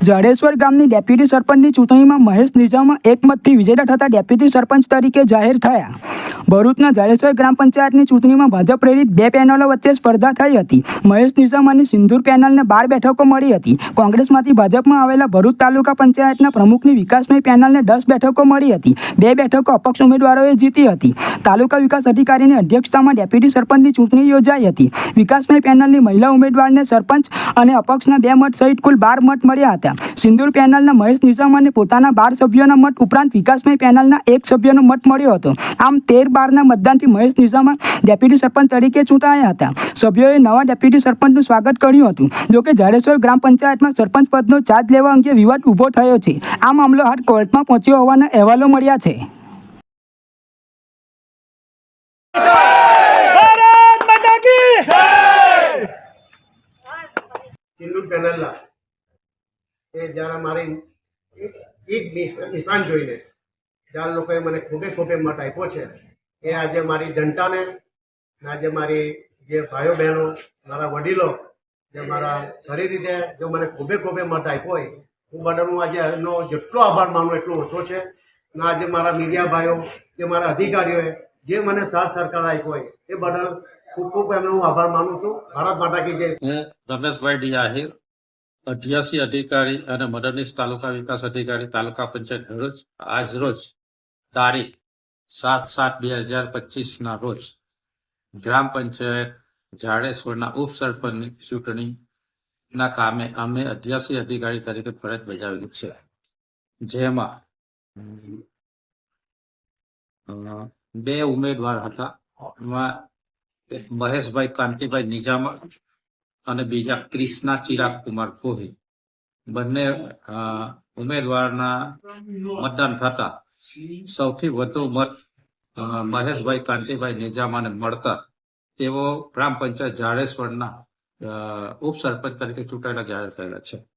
જાડેશ્વર ગામની ડેપ્યુટી સરપંચની ચૂંટણીમાં મહેશ નિઝામા એકમતથી વિજેતા થતા ડેપ્યુટી સરપંચ તરીકે જાહેર થયા. ભરૂચના જાડેશ્વર ગ્રામ પંચાયતની ચૂંટણીમાં ભાજપ પ્રેરિત બે પેનલો વચ્ચે સ્પર્ધા થઈ હતી. મહેશ નિઝામાની સિંદૂર પેનલને 12 બેઠકો મળી હતી. કોંગ્રેસમાંથી ભાજપમાં આવેલા ભરૂચ તાલુકા પંચાયતના પ્રમુખની વિકાસમય પેનલને 10 બેઠકો મળી હતી. 2 બેઠકો અપક્ષ ઉમેદવારોએ જીતી હતી. તાલુકા વિકાસ અધિકારીની અધ્યક્ષતામાં ડેપ્યુટી સરપંચની ચૂંટણી યોજાઈ હતી. વિકાસમય પેનલની મહિલા ઉમેદવારને સરપંચ અને અપક્ષના 2 મત સહિત કુલ 12 મત મળ્યા હતા. સિંદૂર પેનલના મહેશ નિઝામાને પોતાના 12 સભ્યોના મત ઉપરાંત વિકાસમય પેનલના 1 સભ્યનો મત મળ્યો હતો. આમ 13-12ના મતદાનથી મહેશ નિઝામા ડેપ્યુટી સરપંચ તરીકે ચૂંટાયા હતા. સભ્યોએ નવા ડેપ્યુટી સરપંચનું સ્વાગત કર્યું હતું. જોકે જાડેશ્વર ગ્રામ પંચાયતમાં સરપંચ પદનો ચાર્જ લેવા અંગે વિવાદ ઊભો થયો છે. આ મામલો હાલ કોર્ટમાં પહોંચ્યો હોવાના અહેવાલો મળ્યા છે. સિંદૂર પેનલના એ જ્યારે મારી એક નિશાન જોઈને જ્યારે લોકોએ મને ખોબે મત આપ્યો છે એ આજે મારી જનતાને આજે મારી જે ભાઈઓ બહેનો મારા વડીલો જે મારા ખરી રીતે જો મને ખોબે મત આપ્યો હોય હું બદલ હું આજે એનો જેટલો આભાર માનું એટલો ઓછો છે. અને આજે મારા મીડિયા ભાઈઓ કે મારા અધિકારીઓએ જે મને સાથ સરકાર આપ્યો હોય એ બદલ ખૂબ એમનો હું આભાર માનું છું. ભારત માતા કી જય. હું રમેશભાઈ ડી આહિર, 88 અધિકારી અને મદદનીશ તાલુકા વિકાસ અધિકારી તાલુકા પંચાયત ભરૂચ. આજ રોજ તારીખ 7/7/2025 ના રોજ ગ્રામ પંચાયત જાડેશ્વરના ઉપસરપંચની ચૂંટણીના કામે અમે 88 અધિકારી તરીકે ફરજ બજાવેલી છે. જેમાં 2 ઉમેદવાર હતા. એમાં મહેશભાઈ કાંતિભાઈ નિઝામા અને બીજા ક્રિષ્ના ચિરાગ કુમાર ગોહિલ. બંને ઉમેદવારના મતદાન થતા સૌથી વધુ મત મહેશભાઈ કાંતિભાઈ નિઝામાને મળતા તેઓ ગ્રામ પંચાયત જાડેશ્વરના ઉપસરપંચ તરીકે ચૂંટાયેલા જાહેર થયેલા છે.